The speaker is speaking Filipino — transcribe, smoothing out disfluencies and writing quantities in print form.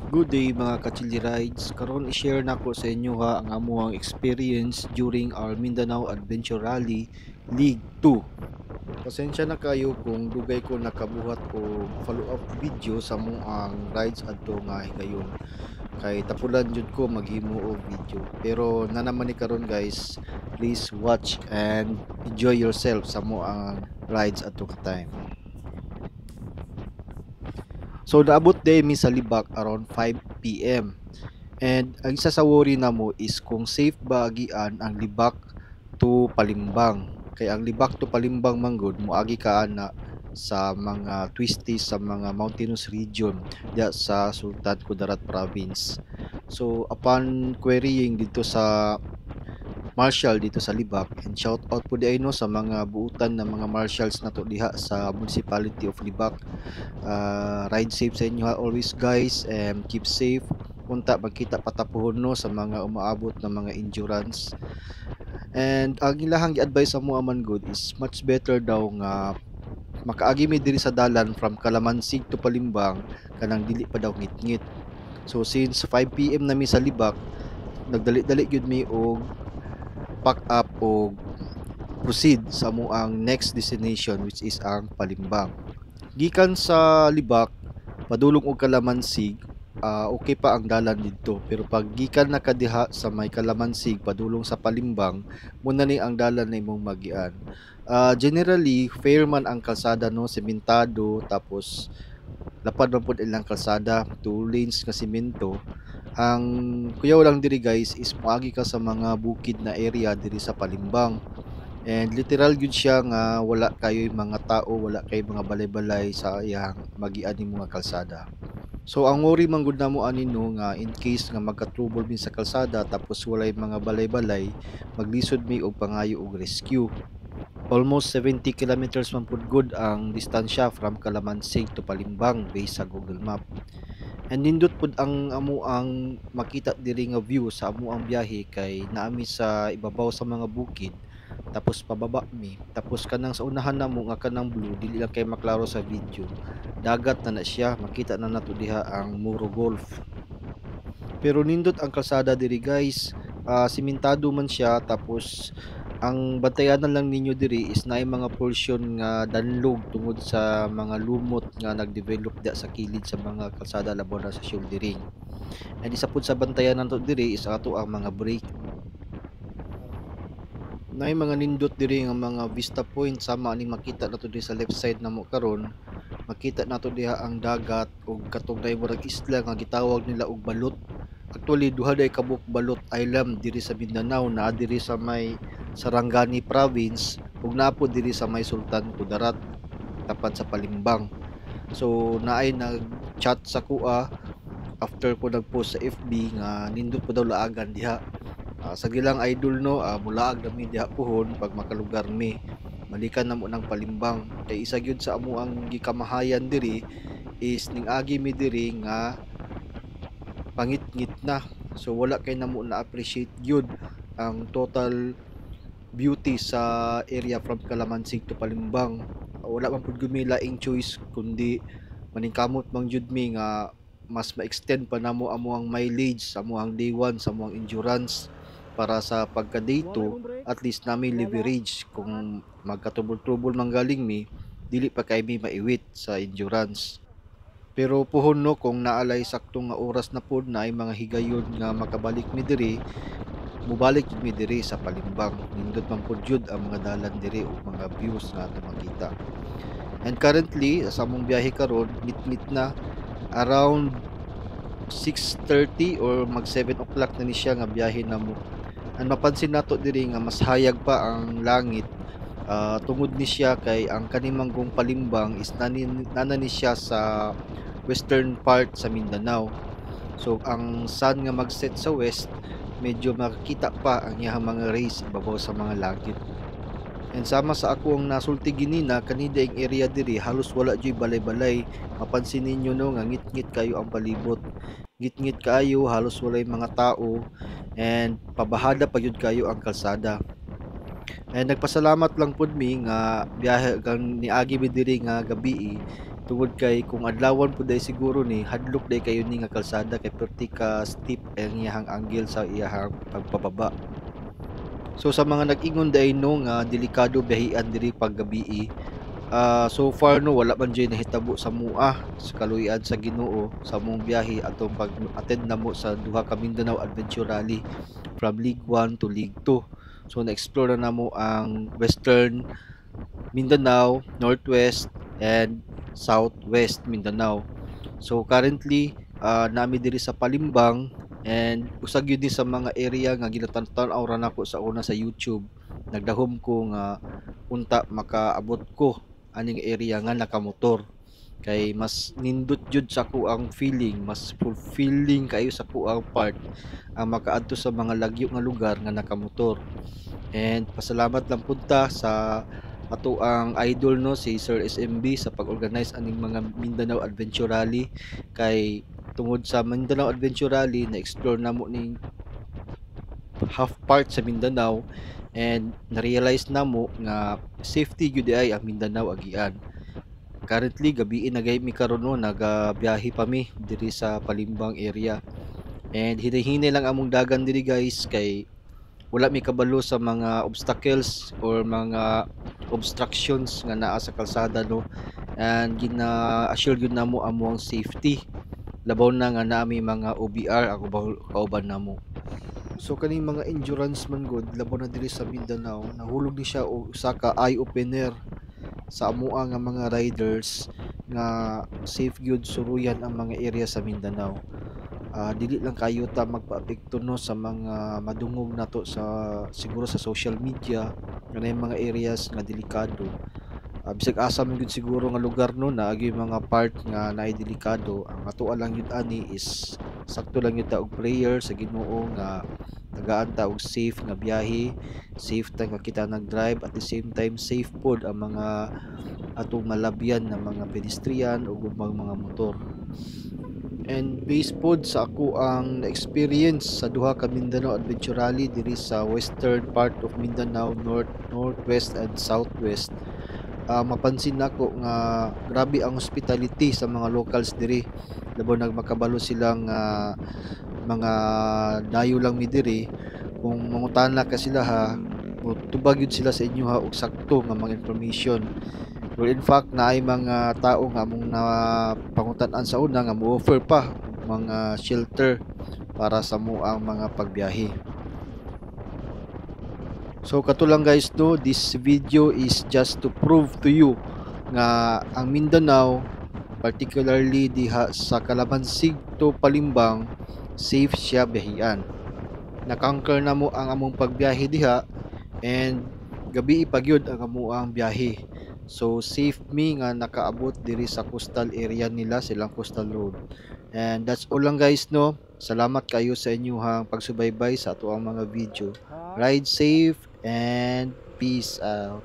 Good day mga ka-chili rides. Karon i-share nako sa inyo ha ang amuang experience during our Mindanao Adventure Rally League 2. Pasensya na kayo kung dugay ko nakabuhat o follow-up video sa ang rides adto nga higayon. Kay tapulan jud ko maghimo og video. Pero na naman ni karon guys, please watch and enjoy yourself sa ang rides adto ka time. So naabot day mi sa Libak around 5 p.m. And ang isa sa worry na mo is kung safe ba agian ang Libak to Palimbang. Kay ang Libak to Palimbang manggod moagi ka ana sa mga twisties sa mga mountainous region diya sa Sultan Kudarat province. So upon querying dito sa marshal dito sa Libak, and shout out po di ay no sa mga buutan ng mga marshals nato diha sa municipality of Libak. Ride safe sa inyo always guys, and keep safe. Punta magkita patapuhon no sa mga umaabot ng mga endurance. And ang ilahang gi-advise sa mo man good is much better daw nga makaagi mi diri sa dalan from Kalamansig to Palimbang kanang dili pa daw ngit-ngit. So since 5 p.m. na mi sa Libak, nagdali-dali gyud mi og pack up o proceed sa amuang next destination, which is ang Palimbang. Gikan sa Libak padulong og Kalamansig, okay pa ang dalan didto, pero pag gikan na kadiha sa may Kalamansig padulong sa Palimbang, muna ni ang dalan na imong magian. Generally fair man ang kalsada no, sementado, tapos lapad man pud ilang kalsada, 2 lanes nga semento. Ang kuyaw lang diri guys is moagi ka sa mga bukid na area diri sa Palimbang. And literal gyud siya nga wala kayo mga tao, wala kay mga balay-balay sa iyang magian mga kalsada. So ang worry man gud namo ani no nga in case nga magka-trouble min sa kalsada tapos walay mga balay-balay, maglisod mi og pangayo og rescue. Almost 70 kilometers man pud good ang distansya from Kalamansig to Palimbang based sa Google Map. And nindot pud ang amuang makita diri nga view sa amuang biyahe, kay naami sa ibabaw sa mga bukid tapos pababa mi, tapos kanang sa unahan namo nga kanang blue dili lang kay maklaro sa video, dagat na siya, makita na nato diha ang Muro Golf. Pero nindot ang kalsada diri guys, simentado man siya, tapos ang bantayanan lang ninyo diri is naay mga portion nga danlog tungod sa mga lumot nga nagdevelop da sa kilid sa mga kalsada labaw na sa shouldering. And isa pud sa bantayan nato diri is ato ang mga brake. Naay mga nindot diri nga mga vista point, sama aning makita nato diri sa left side namo karon. Makita nato diha ang dagat ug katong murag isla nga gitawag nila og Balot. Actually duha day kabuk Balot Island diri sa Mindanao, naa diri sa may Sarangani province ug naa po diri sa may Sultan Kudarat tapat sa Palimbang. So naay nag-chat sa kuha after ko nag-post sa FB nga nindot po daw laagan diha. Sa gilang idol no, mulaag dami diha pohon pag makalugar mi. Malikan namo ng Palimbang. Kay isa gyud sa amo ang gikamahayan diri is ning agi mi diri nga pangit-ngit na. So wala kay namo na appreciate gyud ang total beauty sa area from Kalamansig to Palimbang. Wala man pud gumi laing choice kundi maningkamot mang jud mi nga mas ma-extend pa namo amo ang mileage sa amo ang day 1 sa amo ang endurance, para sa pagka day 2 at least nami leverage kung magkatubol-tubol manggaling mi, dili pa kay mi maiwit sa endurance. Pero puhon no, kung naalay saktong nga oras na pod na ay mga higayon nga makabalik mi diri, mubalik mi diri sa Palimbang. Nindot man pod jud ang mga dalan diri o mga views nga ato makita. And currently sa among biyahe karon, mit na around 6:30 or mag 7 o'clock na ni siya nga biyahe namo. Ang mapansin nato diri nga mas hayag pa ang langit, tungod ni siya kay ang kanimanggong Palimbang is nana ni siya sa western part sa Mindanao. So ang sun nga mag-set sa west, medyo makikita pa ang iyang mga rays ibabaw sa mga langit. And sama sa ako ang nasulti ginina kanida ang area diri halos wala joy balay-balay. Mapansin ninyo no nga ngit-ngit kayo ang palibot. Ngit-ngit kayo, halos walay mga tao, and pabahada pa yun kayo ang kalsada. And nagpasalamat lang pud mi nga biyahe gang niagi mi diri nga gabi Tungod kay kung adlawan pud day siguro ni hadlok day kayo ni nga kalsada kay perti ka steep ang iyahang angle sa iyahang pagpababa. So sa mga nag-ingon day no nga delikado biyahean diri pag gabii, so far no wala man diay nahitabo sa mua sa kaluyan sa Ginoo sa among biyahe atong pag-attend namo sa duha ka Mindanao Adventure Rally from League 1 to League 2. So na-explore na namo ang Western Mindanao, Northwest, and Southwest Mindanao. So currently, nami diri sa Palimbang and usag yun din sa mga area nga ginatan-tanaw ra nako sa una sa YouTube. Nagdahom ko nga unta makaabot ko aning area nga nakamotor. Kay mas nindot jud sa ko ang feeling, mas fulfilling kayo sa ko ang part ang makaadto sa mga lagyo nga lugar nga nakamotor. And pasalamat lang punta sa ato ang idol no si Sir SMB sa pag-organize aning mga Mindanao Adventure Rally kay tungod sa Mindanao Adventure Rally na explore namo ning half part sa Mindanao and na-realize namo nga safety gyud ay ang Mindanao agian. Currently gabi na gay mi karon no nagabiyahe pa mi diri sa Palimbang area. And hinay-hinay lang among dagan diri guys kay wala mi kabalo sa mga obstacles or mga obstructions nga naa sa kalsada no, and gina-assure gyud namo amo ang safety labaw na nga nami mga OBR ang kauban namo. So kaning mga endurance man gud labaw na diri sa Mindanao nahulog ni siya og usa ka eye opener sa amoa nga mga riders nga safe gyud suruyan ang mga area sa Mindanao. Dili lang kayo ta magpaapekto no sa mga madungog nato sa siguro sa social media nga na mga areas nga delikado. Bisag asa man gyud siguro nga lugar no naagi mga part nga naay delikado, ang atoa lang yun ani is sakto lang yun ta og prayer sa Ginoo nga tagaan ta og safe nga biyahe, safe ta nga kita nag-drive, at the same time safe pod ang mga atong malabyan na mga pedestrian o ubang mga motor. And based pod sa ako ang na-experience sa duha ka Mindanao Adventure Rally diri sa western part of Mindanao, north, northwest and southwest, mapansin nako nga grabe ang hospitality sa mga locals diri. Labo nagmakabalo silang mga dayo lang mi diri kung mangutana ka sila ha, tubag yun sila sa inyo ha og sakto nga mga information. Well, in fact, naay mga tao nga mong napangutan-an sa una nga mo-offer pa mga shelter para sa muang mga pagbiyahe. So kato lang guys no, this video is just to prove to you nga ang Mindanao, particularly diha sa Calabansig to Palimbang, safe siya biyahean. Nakangker na mo ang among pagbiyahe diha and gabi ipagyod ang amuang biyahe. So safe me nga nakaabot diri sa coastal area nila, silang coastal road. And that's all lang guys no. Salamat kayo sa inyong pagsubaybay sa ato ang mga video. Ride safe and peace out.